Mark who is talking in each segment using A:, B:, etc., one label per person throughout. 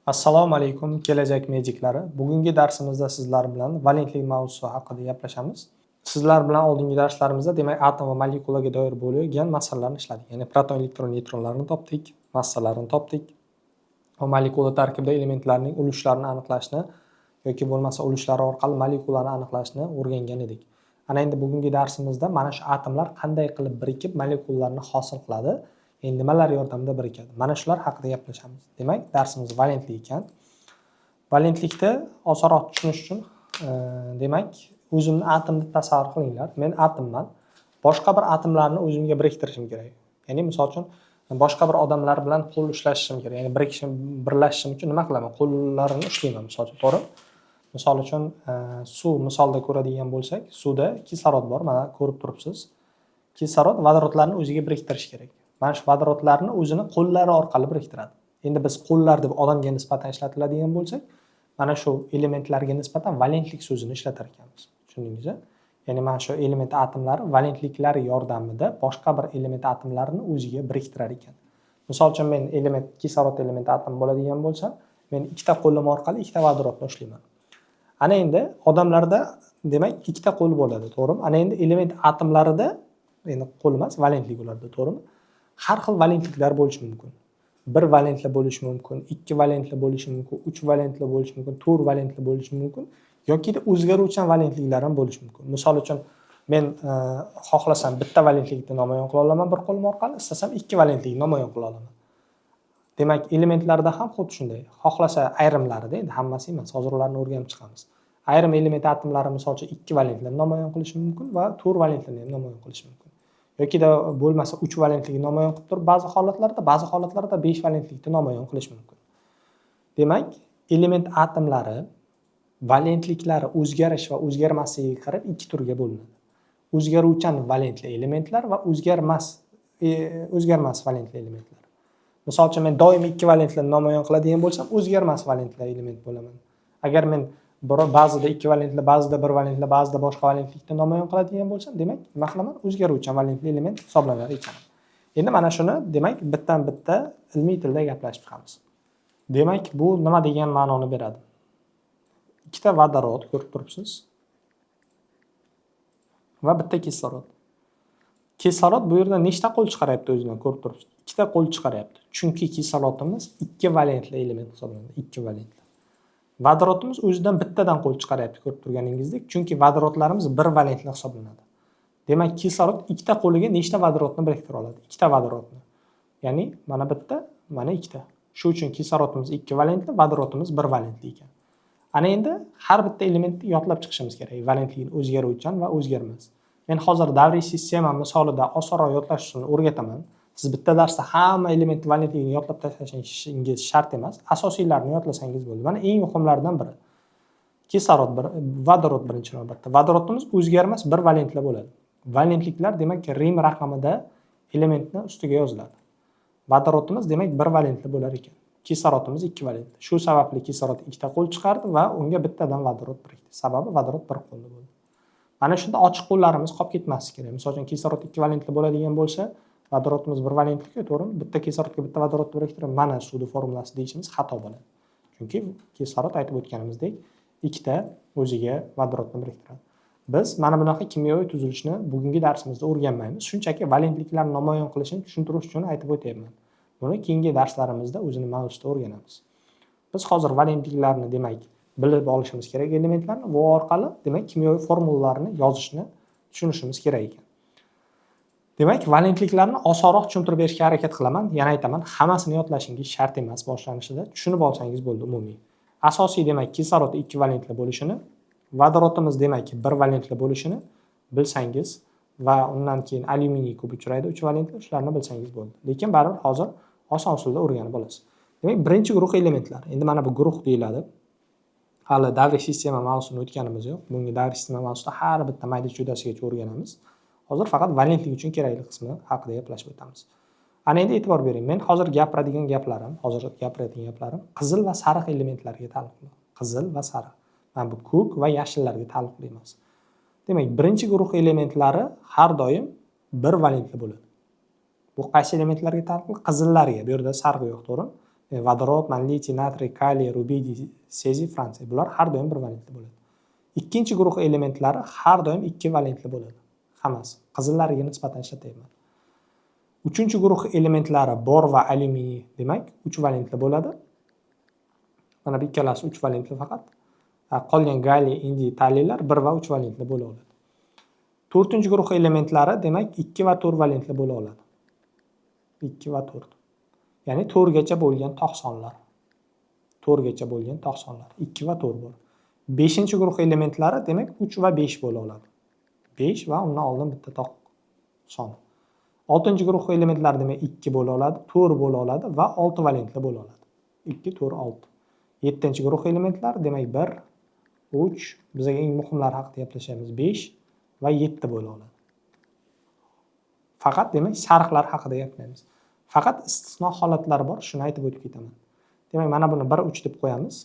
A: Assalomu alaykum kelajak mejiklari. Bugungi darsimizda sizlar bilan valentlik mavzusi haqida gaplashamiz. Sizlar bilan oldingi darslarimizda demak atom va molekulaga doir bo'lgan masalalarni ishladik. Ya'ni proton, elektron, neutronlarni topdik, massalarni topdik. Va molekula tarkibida elementlarning ulushlarini aniqlashni yoki bo'lmasa ulushlari orqali molekulalarni aniqlashni o'rgangan edik. Ana endi bugungi darsimizda mana shu atomlar qanday qilib birikib molekulalarni hosil qiladi, nimalar yordamida birikadi. Mana shular haqida gaplashamiz. Demak, darsimiz valentlik ekan. Valentlikni osonroq tushunish uchun demak, o'zimni atomni tasavvur qilinglar. Men atomman. Boshqa bir atomlarni o'zimga biriktirishim kerak. Ya'ni misol uchun boshqa bir odamlar bilan qo'l ushlashishim kerak. Ya'ni birlashishim uchun nima qilaman? Qo'llarini ushlayman, misol uchun, to'g'ri? Misol uchun suv misolda ko'radigan bo'lsak, suvda kislorod bor, mana ko'rib turibsiz. Kislorod vodorodlarni o'ziga biriktirish kerak. Mana shu vodorodlarni o'zini qo'llari orqali biriktiradi. Endi biz qo'llar deb odamga nisbatan ishlatiladigan bo'lsak, mana shu elementlarga nisbatan valentlik so'zini ishlatar ekanmiz. Tushundingizmi? Ya'ni mana shu element atomlari valentliklar yordamida boshqa bir element atomlarini o'ziga biriktirar ekan. Misol uchun men kislorod element atom bo'ladigan bo'lsam, men ikkita qo'lim orqali ikkita vodorodni ushlayman. Ana endi odamlarda demak ikkita qo'l bo'ladi, to'g'rimi? Ana endi element atomlarida endi qo'l emas, valentlik bo'ladi, to'g'rimi? Har xil valentliklar bo'lishi mumkin. 1 valentli bo'lishi mumkin, 2 valentli bo'lishi mumkin, 3 valentli bo'lishi mumkin, 4 valentli bo'lishi mumkin yoki o'zgaruvchan valentliklar ham bo'lishi mumkin. Misol uchun men xohlasam bitta valentlikni namoyon qila olaman bir qo'lim orqali, istasam 2 valentlikni namoyon qila olaman. Demak, elementlarda ham xuddi shunday. Xohlasa ayrimlarida, endi hammasi emas, hozir ularni o'rganib chiqamiz. Ayrim element atomlari misol uchun 2 valentlikni namoyon qilishi mumkin va 4 valentlikni ham namoyon qilishi mumkin. Yoki bo'lmasa 3 valentlikni namoyon qilib turib, ba'zi holatlarda 5 valentlikni namoyon qilish mumkin. Demak, element atomlari valentliklari o'zgarish va o'zgarmasligiga qarab ikki turga bo'linadi. O'zgaruvchan valentli elementlar va o'zgarmas valentli elementlar. Misol uchun men doim 2 valentlikni namoyon qiladigan bo'lsam, o'zgarmas valentli element bo'laman. Agar men ba'zida 2 valentli, ba'zida 1 valentli, ba'zida boshqa valentlikni namoyon qiladigan bo'lsam, demak, nima qilaman? O'zgaruvchan valentli element hisoblanar ekan. Endi mana shuni demak bittan-bitta ilmiy tilda gaplashib chiqamiz. Demak, bu nima degan ma'noni beradi? Ikkita vodorod ko'rib turibsiz va bitta kislorod. Kislorod bu yerda nechta qo'l chiqaryapti o'zidan ko'rib turibsiz? Ikkita qo'l chiqaryapti. Chunki kislorodimiz 2 valentli element hisoblanadi, 2 valentli. Vodorodimiz o'zidan bittadan qo'l chiqaryapti ko'rib turganingizdek, chunki vodorodlarimiz 1 valentli hisoblanadi. Demak, kislorod ikkita qo'liga nechta vodorodni biriktira oladi? Ikkita vodorodni. Ya'ni mana bitta, mana ikkita. Shu uchun kislorodimiz 2 valentli, vodorodimiz 1 valentli ekan. Ana endi har bitta elementni yodlab chiqishimiz kerak. Valentligini o'zgaruvchan va o'zgarmas. Men hozir davriy sistema misolida osonroq yodlashni o'rgataman. Siz bitta darsda hamma element valentligini yodlab tashlashingiz shart emas. Asosiylarni yodlasangiz bo'ldi. Mana eng muhimlardan biri. Kislorod vodorod birinchi navbatda. Vodorodimiz o'zgarmas 1 valentli bo'ladi. Valentliklar demak rim raqamida elementni ustiga yoziladi. Vodorodimiz demak 1 valentli bo'lar ekan. Kislorodimiz 2 valentli. Shu sababli kislorod ikkita qo'l chiqardi va unga bittadan vodorod birikdi. Sababi vodorod 1 qo'lli bo'ldi. Mana shunda ochiq qo'llarimiz qolib ketmasligi kerak. Misol uchun kislorod 2 valentli bo'ladigan bo'lsa, vodorodimiz 1 valentli-ku, to'g'rimi? Bitta kislorodga bitta vodorod biriktirib, mana suvni formulasi deyishimiz xato bo'ladi. Chunki kislorod aytib o'tganimizdek, ikkita o'ziga vodorodni biriktiradi. Biz mana bunaqa kimyoviy tuzilishni bugungi darsimizda o'rganmaymiz. Shunchaki valentliklar namoyon qilishini tushuntirish uchun aytib o'tyapman. Buni keyingi darslarimizda o'zini mavzusida o'rganamiz. Biz hozir valentliklarni demak bilib olishimiz kerak elementlarni va orqali demak kimyoviy formulalarni yozishni tushunishimiz kerak ekan. Demak, valentliklarni osonroq tushuntirib berishga harakat qilaman. Yana aytaman, hammasini yodlashingiz shart emas boshlanishida. Tushunib olsangiz bo'ldi umumiy. Asosiy demak kislorod 2 valentli bo'lishini, vodorodimiz demak 1 valentli bo'lishini bilsangiz va undan keyin alyuminiy ko'p uchraydi 3 valentli, shularni bilsangiz bo'ldi. Lekin baribir hozir oson usulda o'rganib olasiz. Demak, birinchi guruh elementlar. Endi mana bu guruh deyiladi. Hali davriy sistema mavzusini o'tganimiz yo'q. Bunga davriy sistema mavzusida har bitta mayda-chuyadasigacha o'rganamiz. Hozir faqat valentlik uchun kerakli qismi haqida gaplashib o'tamiz. Ana endi e'tibor bering. Men hozir gapiradigan gaplarim qizil va sariq elementlarga taalluqli. Qizil va sariq. Mana bu ko'k va yashillarga taalluqli emas. Demak, birinchi guruh elementlari har doim 1 valentli bo'ladi. Bu qaysi elementlarga taalluqli? Qizillarga. Bu yerda sariq yo'q, to'g'ri? vodorod, litiy, natriy, kaliy, rubidiy, seziy, franciy. Bular har doim bir valentli bo'ladi. Ikkinchi guruh elementlari har doim ikki valentli bo'ladi. Hammasi. Qizillariga nisbatan ishlatyapman. Uchinchi guruh elementlari bor va alyuminiy, demak, 3 valentli bo'ladi. Mana bu ikkalasi 3 valentli faqat. Qolgan galliy, indiy, talliylar 1 va 3 valentli bo'la oladi. To'rtinchi guruh elementlari demak 2 va 4 valentli bo'la oladi. 2 va 4. Ya'ni 4 gacha bo'lgan tog' sonlar. 4 gacha bo'lgan tog' sonlar 2 va 4 bor. 5-guruh elementlari demak 3 va 5 bo'la oladi. 5 va undan oldin bitta tog' son. 6-guruh elementlari demak 2 bo'la oladi, 4 bo'la oladi va 6 valentli bo'la oladi. 2, 4, 6. 7-guruh elementlar demak 1, 3, bizga eng muhimlari haqida gaplashamiz 5 va 7 bo'la oladi. Faqat demak sariqlar haqida gapiramiz. Faqat istisno holatlar bor, shuni aytib o'tib ketaman. Demak, mana buni 1, 3 deb qo'yamiz.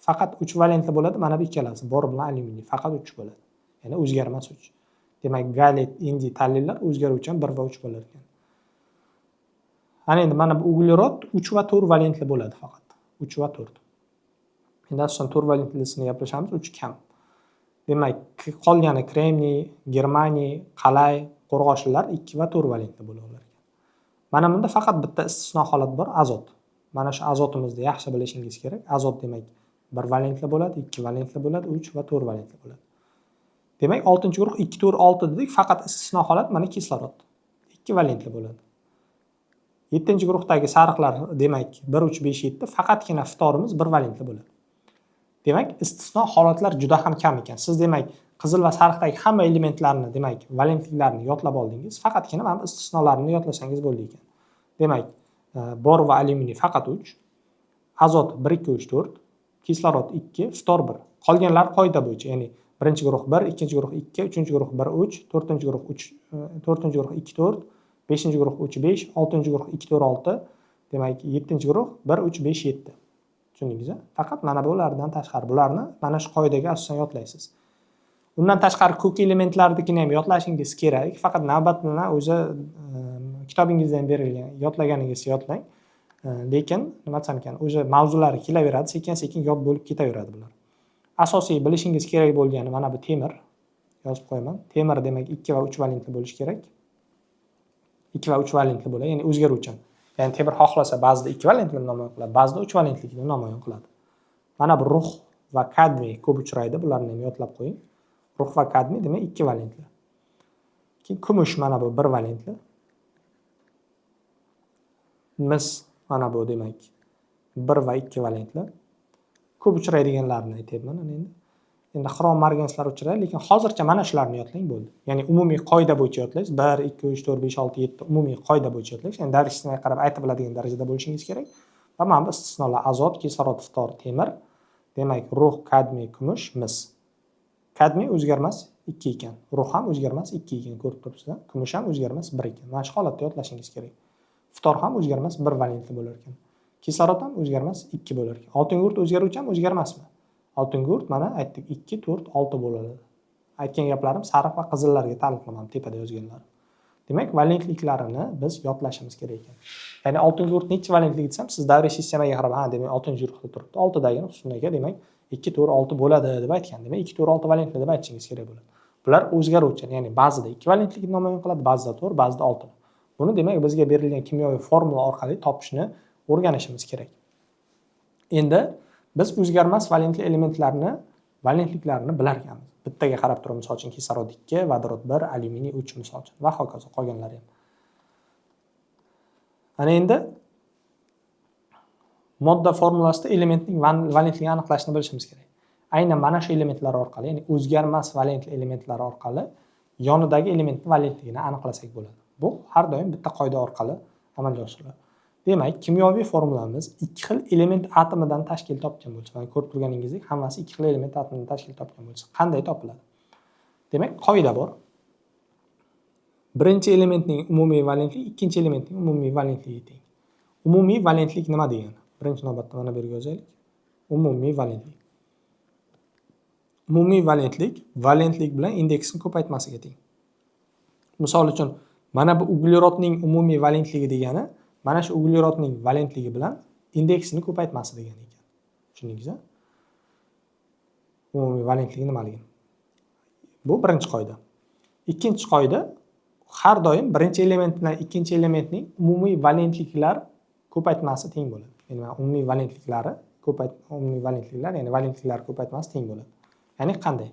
A: Faqat 3 valentli bo'ladi, mana bu ikkalasi bor bilan alyuminiy faqat 3 bo'ladi. Ya'ni o'zgarmas 3. Demak, galliy, indiy, talliylar o'zgaruvchan 1 va 3 bo'lar ekan. Ana endi mana bu uglerod 3 va 4 valentli bo'ladi faqat. 3 va 4. Endi asosan 4 valentlisini gaplashamiz, 3 kam. Demak, qolgani kremniy, germaniy, qalay, qo'rg'oshinlar 2 va 4 valentli bo'la olar ekan. Mana bunda faqat bitta istisno holat bor, azot. Mana shu azotimizni yaxshi bilishingiz kerak. Azot demak 1 valentli bo'ladi, 2 valentli bo'ladi, 3 va 4 valentli bo'ladi. Demak, 6-guruh 2, 4, 6 dedik, faqat istisno holat mana kislorod. 2 valentli bo'ladi. 7-guruhdagi sariqlar demak 1, 3, 5, 7 faqatgina ftorimiz 1 valentli bo'ladi. Demak, istisno holatlar juda ham kam ekan. Siz demak qizil va sariqdagi hamma elementlarni demak valentliklarini yodlab oldingiz. Faqatgina mana istisnolarini yodlasangiz bo'ldi ekan. Demak, bor va alyuminiy faqat 3, azot 1, 2, 3, 4, kislorod 2, ftor 1. Qolganlar qoida bo'yicha, ya'ni birinchi guruh 1, ikkinchi guruh 2, uchinchi guruh 1, 3, to'rtinchi guruh 3, to'rtinchi guruh 2, 4, beshinchi guruh 3, 5, oltinchi guruh 2, 4, 6, demak 7-chi guruh 1, 3, 5, 7. Tushundingizmi? Faqat mana bulardan tashqari bularni mana shu qoidaga asosan yodlaysiz. Undan tashqari ko'k elementlarnikini ham yodlashingiz kerak. Faqat navbat bilan o'zi kitobingizda ham berilgan, yodlaganingizcha yodlang. Lekin nima desam ekan, o'zi mavzulari kelaveradi, sekin-sekin yod bo'lib ketaveradi bular. Asosiy bilishingiz kerak bo'lgani mana bu temir. Yozib qo'yaman. Temir demak 2 va 3 valentli bo'lishi kerak. 2 va 3 valentli bo'ladi, ya'ni o'zgaruvchan. Ya'ni temir xohlasa ba'zida 2 valentlikni namoyon qiladi, ba'zida 3 valentlikni namoyon qiladi. Mana bu rux va kadmiy ko'p uchraydi, bularni ham yodlab qo'ying. Rux va kadmiy demak 2 valentli. Keyin kumush mana bu 1 valentli. Mis mana bu demak 1 va 2 valentli. Ko'p uchraydiganlarni aytayapman endi. Endi xrom marganslar uchraydi, lekin hozircha mana shularni yodlang bo'ldi. Ya'ni umumiy qoida bo'yicha yodlaysiz. 1, 2, 3, 4, 5, 6, 7 umumiy qoida bo'yicha yodlaysiz. Ya'ni darsga qarab aytib biladigan darajada bo'lishingiz kerak. Va mana bu istisnolar azot, kislorod, ftor, temir, demak rux, kadmiy, kumush, mis. Kadmiy o'zgarmas 2 ekan. Rux ham o'zgarmas 2 ekan, ko'rib turibsizlar. Kumush ham o'zgarmas 1 ekan. Mana shu holatda yodlashingiz kerak. Ftor ham o'zgarmas 1 valentli bo'lar ekan. Kislorod ham o'zgarmas 2 bo'lar ekan. Oltingurt o'zgaruvchan o'zgarmasmi? Oltingurt mana aytdik 2, 4, 6 bo'ladi. Aytgan gaplarim sariq va qizillarga taalluqli tepada yozganlarim. Demak, valentliklarini biz yodlashimiz kerak ekan. Ya'ni oltingurt necha valentlik desam, siz davriy sistemaga qarab, ha, demak 6-guruhda turibdi. 6dagi ustunga demak 2, 4, 6 bo'ladi deb aytgan. Demak 2, 4, 6 valentli deb aytishingiz kerak bo'ladi. Bular o'zgaruvchan, ya'ni ba'zida 2 valentlikni namoyon qiladi, ba'zida 4, ba'zida 6. Buni demak bizga berilgan kimyoviy formula orqali topishni o'rganishimiz kerak. Endi biz o'zgarmas valentli elementlarni, valentliklarini bilar ekanmiz. Bittaga qarab turib, misol uchun kislorod 2, vodorod 1, alyuminiy 3 misol uchun va hokazo qolganlari ham. Ana endi modda formulasida elementning valentligini aniqlashni bilishimiz kerak. Aynan mana shu elementlar orqali, ya'ni o'zgarmas valentli elementlar orqali yonidagi elementning valentligini aniqlasak bo'ladi. Bu har doim bitta qoida orqali amalga oshiriladi. Demak, kimyoviy formulamiz 2 xil element atomidan tashkil topgan bo'lsa, mana ko'rib turganingizdek, hammasi 2 xil element atomidan tashkil topgan bo'lsa, qanday topiladi? Demak, qoida bor. Birinchi elementning umumiy valentligi ikkinchi elementning umumiy valentligiga teng. Umumiy valentlik nima degani? Birinchi navbatda mana bu yerga yozaylik. Umumiy valentlik. Umumiy valentlik valentlik bilan indeksni ko'paytmasiga teng. Misol uchun, mana bu uglerodning umumiy valentligi degani mana shu uglerodning valentligi bilan indeksini ko'paytmasi degan ekan. Tushundingizmi? Umumiy valentligi nimaligini. Bu birinchi qoida. Ikkinchi qoida, har doim birinchi element bilan ikkinchi elementning umumiy valentliklar ko'paytmasi teng bo'ladi. Ya'ni umumiy valentliklari ya'ni valentliklar ko'paytmasi teng bo'ladi. Ya'ni qanday?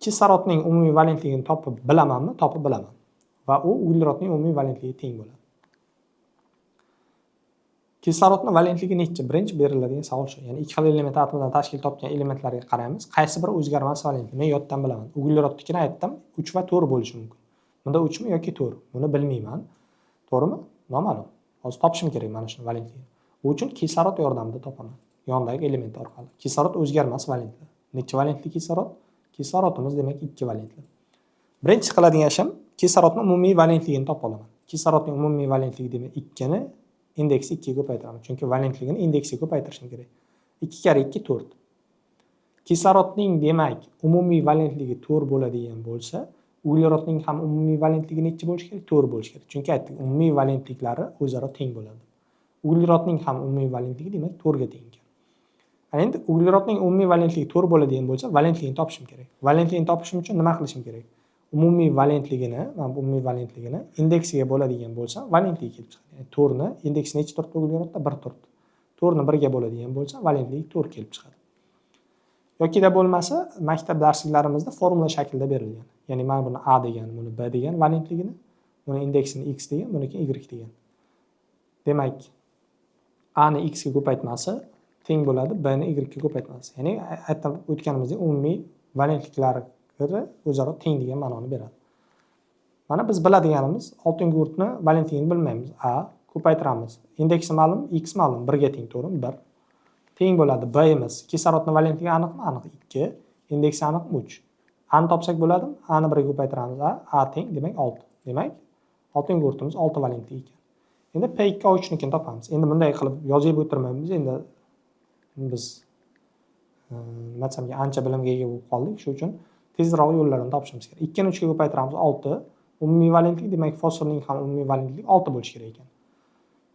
A: Kislorodning umumiy valentligini topib bilamanmi? Topib bilaman. Va u uglerodning umumiy valentligiga teng bo'ladi. Kislorodning valentligi necha? Birinchi beriladigan savol shu. Ya'ni ikki xil element atomidan tashkil topgan elementlarga qaraymiz. Qaysi biri o'zgarmas valentli? Men yoddan bilaman. Uglerodnikini aytdim, 3 va 4 bo'lishi mumkin. Bunda 3 mi yoki 4? Buni bilmayman. To'g'rimi? Noma'lum. Hozir topishim kerak mana shu valentligini. Bu uchun kislorod yordamida topaman. Yondagi element orqali. Kislorod o'zgarmas valentli. Necha valentli kislorod? Kislorodimiz demak 2 valentli. Birinchi qiladigan ishim kislorodning umumiy valentligini topib olaman. Kislorodning umumiy valentligi demak 2 ni indeksi 2 ga ko'paytiraman. Chunki valentligini indeksiga ko'paytirishim kerak. 2 kare 2 4. Kislorodning demak umumiy valentligi 4 bo'ladigan bo'lsa, uglerodning ham umumiy valentligi necha bo'lishi kerak? 4 bo'lishi kerak. Chunki aytdik, umumiy valentliklari o'zaro teng bo'ladi. Uglerodning ham umumiy valentligi demak 4 ga teng ekan. Endi uglerodning umumiy valentligi 4 bo'ladigan bo'lsa, valentligini topishim kerak. Valentligini topishim uchun nima qilishim kerak? Umumiy valentligini, mana bu umumiy valentligini indeksiga bo'ladigan bo'lsa, valentligi kelib chiqadi. Ya'ni 4 ni indeksi necha turibdi uglerodda? 1 turibdi. 4 ni 1 ga bo'ladigan bo'lsa, valentligi 4 kelib chiqadi. Yokida bo'lmasa, maktab darsliklarimizda formula shaklida berilgan. Ya'ni mana buni A degan, buni B degan valentligini, buni indeksini X degan, buniki Y degan. Demak, A ni X ga ko'paytmasi teng bo'ladi, B ni Y ga ko'paytmasi. Ya'ni aytib o'tganimizdek umumiy valentliklari o'zaro teng degan ma'noni beradi. Mana biz biladiganimiz oltinchi guruhni valentligini bilmaymiz. A ko'paytiramiz. Indeksi ma'lum, X ma'lum, 1 ga teng, to'g'rimi? 1. Teng bo'ladi. B imiz. Kislorodning valentligi aniqmi? Aniq 2. Indeksi aniqmi? 3. A ni topsak bo'ladimi? A ni 1 ga ko'paytiramiz. A teng, demak 6. Demak, oltinchi guruhimiz 6 valentli ekan. Endi P2 O3 nikini topamiz. Endi bunday qilib yozib o'tirmaymiz. Endi biz nima desamga ancha bilimga ega bo'lib qoldik. Shuning uchun tezroq yo'llarini topishimiz kerak. 2 ni 3 ga ko'paytiramiz 6. Umumiy valentlik demak fosforning ham umumiy valentligi 6 bo'lishi kerak ekan.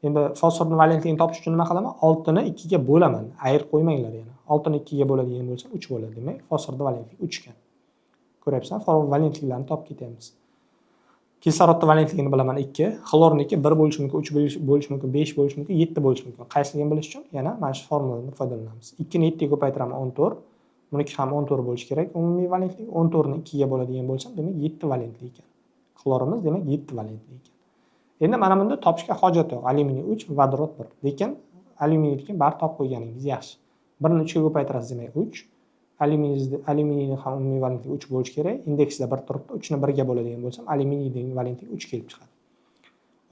A: Endi fosforning valentligini topish uchun nima qilaman? 6 ni 2 ga bo'laman. Ayirib qo'ymanglar yana. 6 ni 2 ga bo'ladigan bo'lsa 3 bo'ladi. Demak, fosforning valentligi 3 ekan. Ko'ryapsan? Fosfor valentliklarni topib ketyapmiz. Kislorodning valentligini bilaman 2, xlorniki 1 bo'lishi mumkin, 3 bo'lishi mumkin, 5 bo'lishi mumkin, 7 bo'lishi mumkin. Qaysiligini bilish uchun yana mana shu formuladan foydalanamiz. 2 ni 7 ga ko'paytiraman 14. Buniki ham 14 bo'lishi kerak. Umumiy valentligi 14 ni 2 ga bo'ladigan bo'lsa, demak 7 valentli ekan. Xlorimiz demak 7 valentli ekan. Endi mana bunda topishga hojat yo'q. Alyuminiy 3, vodorod 1. Lekin alyuminiyni bari topib qo'yganingiz yaxshi. 1 ni 3 ga ko'paytirasiz demak 3. Alyuminiyning ham umumiy valentligi 3 bo'lishi kerak. Indeksida 1 turibdi. 3 ni 1 ga bo'ladigan bo'lsa, alyuminiyning valentligi 3 kelib chiqadi.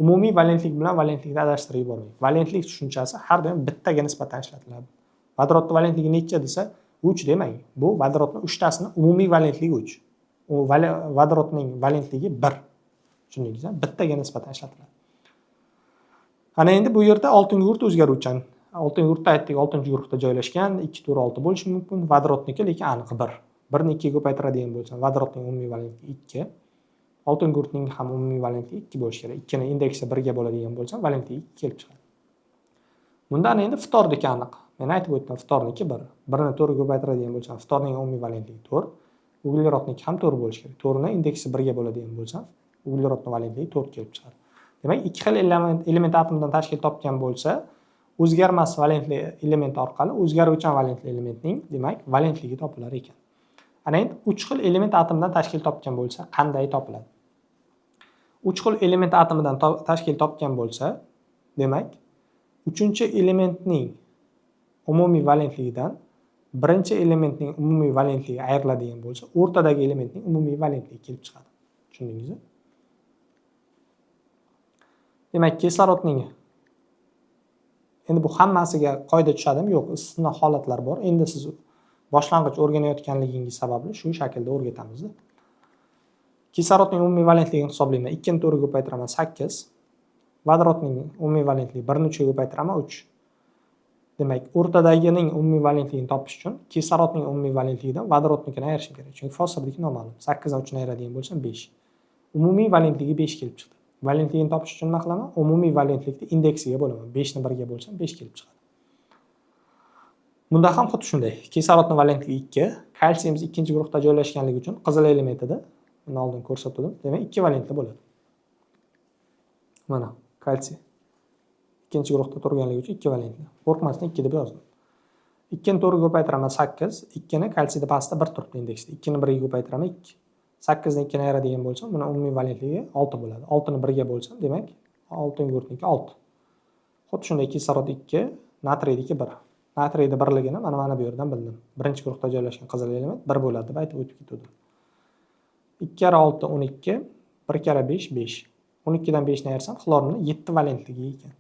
A: Umumiy valentlik bilan valentlikni adashtirib yubormang. Valentlik tushunchasi har doim bittaga nisbatan ishlatiladi. Vodorodning valentligi necha desa, 3 demang. Bu vodorodning 3 tasini umumiy valentligi 3. U vodorodning valentligi 1. Tushundingizmi? Bittaga nisbatan ishlatiladi. Ana endi bu yerda oltinchi guruh o'zgaruvchan. Oltinchi guruhda aytdik, 6-guruhda joylashgan, 2 4 6 bo'lishi mumkin. Vodorodniki lekin aniq 1. 1 ni 2 ga ko'paytiradigan bo'lsa, vodorodning umumiy valentligi 2. Oltinchi guruhning ham umumiy valentligi 2 bo'lishi kerak. 2 ni indeksi 1 ga bo'ladigan bo'lsa, valentligi 2 kelib chiqadi. Bundan endi ftorniki aniq. Men aytib o'tdim, ftorniki 1. 1 ni 4 ga ko'paytiradigan bo'lsa, ftorning umumiy valentligi 4. Uglerodniki ham 4 bo'lishi kerak. 4 ni indeksi 1 ga bo'ladigan bo'lsa, uglerodning valentligi 4 kelib chiqadi. Demak, ikki xil element atomidan tashkil topgan bo'lsa, o'zgarmas valentli element orqali o'zgaruvchan valentli elementning demak valentligi topilar ekan. Ana endi 3 xil element atomidan tashkil topgan bo'lsa, qanday topiladi? 3 xil element atomidan tashkil topgan bo'lsa, demak, 3-elementning umumiy valentligidan birinchi elementning umumiy valentligi ayriladigan bo'lsa, o'rtadagi elementning umumiy valentligi kelib chiqadi. Tushundingizmi? Demak, kislorodning endi bu hammasiga qoida tushadimi? Yo'q, istisno holatlar bor. Endi siz boshlang'ich o'rganayotganligingiz sababli shu shaklda o'rgatamiz. Kislorodning umumiy valentligini hisoblayman. 2 ni 4 ga ko'paytiraman 8. Vodorodning umumiy valentligi 1 ni 3 ga ko'paytiraman 3. Demak, o'rtadagining umumiy valentligini topish uchun kislorodning umumiy valentligidan vodorodnikini ayirishim kerak. Chunki fosforniki noma'lum. 8 dan 3 ni ayiradigan bo'lsam 5. Umumiy valentligi 5 kelib chiqdi. Valentligini topish uchun nima qilaman? Umumiy valentlikni indeksiga bo'laman. 5 ni 1 ga bo'lsam 5 kelib chiqadi. Bunda ham xuddi shunday. Kislorodning valentligi 2, kalsiyimiz ikkinchi guruhda joylashganligi uchun qizil elementida, buni oldin ko'rsatdim. Demak, 2 valentli bo'ladi. Mana, kalsiy ikkinchi guruhda turganligi uchun 2 valentli. Qo'rqmasdan 2 deb yozdim. 2 ni 4 ga ko'paytiraman 8, 2 ni kalsiyda pastda 1 turibdi indeksda. 2 ni 1 ga ko'paytiraman 2. 8 ni 2 ni ayiradigan bo'lsam, buni umumiy valentligi 6 bo'ladi. 6 ni 1 ga bo'lsam, demak, 6 6. Xuddi shunday kislorod 2, natriydiki 1. Natriyning birligini mana bu yerdan bildim. Birinchi guruhda joylashgan qizil element 1 bo'ladi deb aytib o'tib ketdim. 2 kara 6 12, 1 kara 5 5. 12 dan 5 ni ayirsam, xlorning 7 valentligi ekan.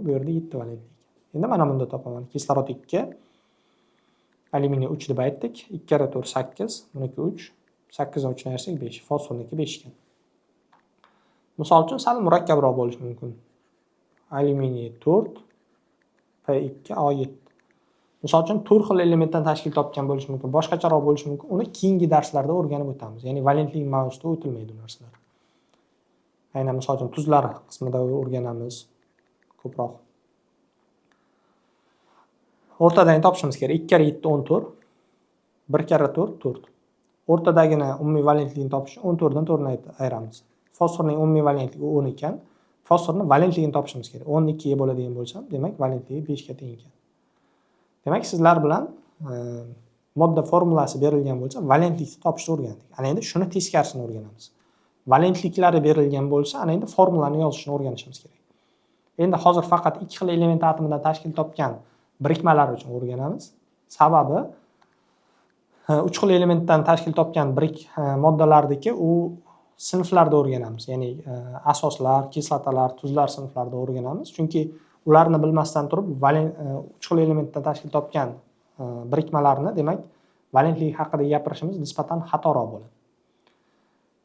A: Bu yerda 7 valentli ekan. Endi mana bunda topaman. Kislorod 2, alyuminiy 3 deb aytdik. 2 kara 4 8, buniki 3. 8 dan 3 ni ayirsak 5. Fosforniki 5 ekan. Misol uchun sal murakkabroq bo'lishi mumkin. Alyuminiy 4, P2 A7. Misol uchun 4 xil elementdan tashkil topgan bo'lishi mumkin, boshqacharoq bo'lishi mumkin. Uni keyingi darslarda o'rganib o'tamiz. Ya'ni valentlik mavzusida o'tilmaydi bu narsalar. Aynan misol uchun tuzlar qismida o'rganamiz ko'proq. O'rtadagini topishimiz kerak. 2 kara 7 14, 1 kara 4 4. O'rtadagini umumiy valentligini topish 14 dan 4 ni ayiramiz. Fosforning umumiy valentligi 10 ekan. Fosforning valentligini topishimiz kerak. 10 ni 2 ga bo'ladigan bo'lsa, demak valentligi 5 ga teng ekan. Demak, sizlar bilan modda formulasi berilgan bo'lsa, valentlikni topishni o'rgandik. Ana endi shuni teskarisini o'rganamiz. Valentliklari berilgan bo'lsa, ana endi formulani yozishni o'rganishimiz kerak. Endi hozir faqat 2 xil element atomidan tashkil topgan birikmalar uchun o'rganamiz. Sababi 3 xil elementdan tashkil topgan moddalardagi u sinflarda o'rganamiz. Ya'ni asoslar, kislotalar, tuzlar sinflarida o'rganamiz. Chunki ularni bilmasdan turib, 3 xil elementdan tashkil topgan birikmalarni, demak, valentligi haqida gapirishimiz nisbatan xatoroq bo'ladi.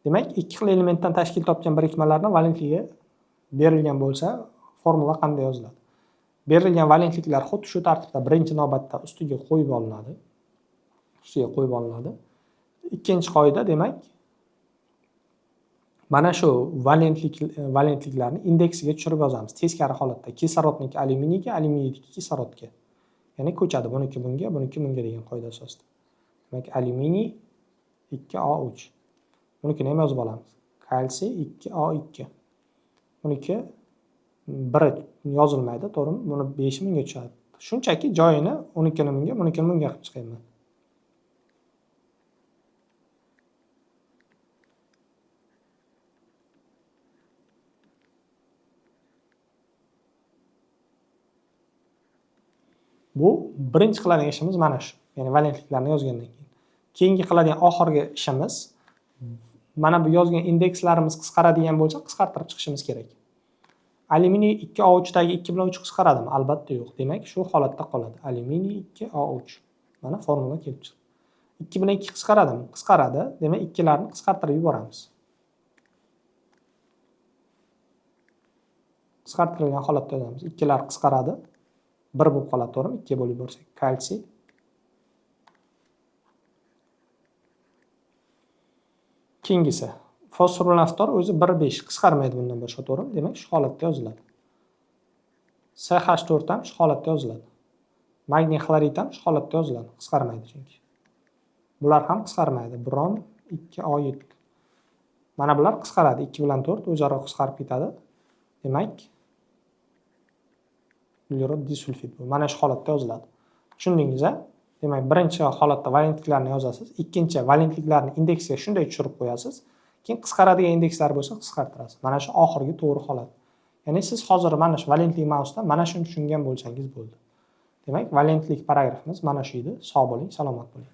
A: Demak, 2 xil elementdan tashkil topgan birikmalarning valentligi berilgan bo'lsa, formula qanday yoziladi? Berilgan valentliklar xuddi shu tartibda birinchi navbatda ustiga qo'yib olinadi. Ikkinchi qoida, demak, mana shu valentliklarni indeksiga tushirib yozamiz. Teskari holatda kislorodniki alyuminiyga, alyuminiydagi kislorodga. Ya'ni ko'chadi buniki bunga, buniki bunga degan qoida asosida. Demak, alyuminiy 2A3. Bunikini ham yozib olamiz. Kalsiy 2A2. Buniki 1 yozilmaydi, to'g'rimi? Buni 5 bunga tushadi. Shunchaki joyini 12 ni bunga, 12 ni bunga qilib chiqayman. Bu birinchi qiladigan ishimiz mana shu. Ya'ni valentliklarni yozgandan keyin. Keyingi qiladigan oxirgi ishimiz mana bu yozgan indekslarimiz qisqaradigan bo'lsa, qisqartirib chiqishimiz kerak. Alyuminiy 2A3 dagi 2 bilan 3 qisqaradimi? Albatta yo'q. Demak, shu holatda qoladi. Alyuminiy 2A3. Mana formula kelib chiqdi. 2 bilan 2 qisqaradimi? Qisqaradi. Demak, 2 larni qisqartirib yuboramiz. Qisqartirilgan holatda yozamiz. 2 lar qisqaradi. 1 bo'lib qoladi, to'g'rimi? 2 ga bo'lib yuborsak, kalsiy. Keyingisi, fosfor bilan ftor o'zi 1,5 qisqarmaydi bundan boshqa, to'g'rimi? Demak, shu holatda yoziladi. CH4 ham shu holatda yoziladi. Magniy xlorid ham shu holatda yoziladi, qisqarmaydi chunki. Bular ham qisqarmaydi. Brom 2A7. Mana bular qisqaradi. 2 bilan 4 o'zaro qisqarib ketadi. Demak, uglerod disulfid bu. Mana shu holatda yoziladi. Tushundingiz-a? Demak, birinchi holatda valentliklarni yozasiz, ikkinchi valentliklarni indeksiga shunday tushirib qo'yasiz, keyin qisqaradigan indekslar bo'lsa qisqartirasiz. Mana shu oxirgi to'g'ri holat. Ya'ni siz hozir mana shu valentlik mavzusida mana shuni tushungan bo'lsangiz bo'ldi. Demak, valentlik paragrafimiz mana shu edi. Sog' bo'ling, salomat bo'ling.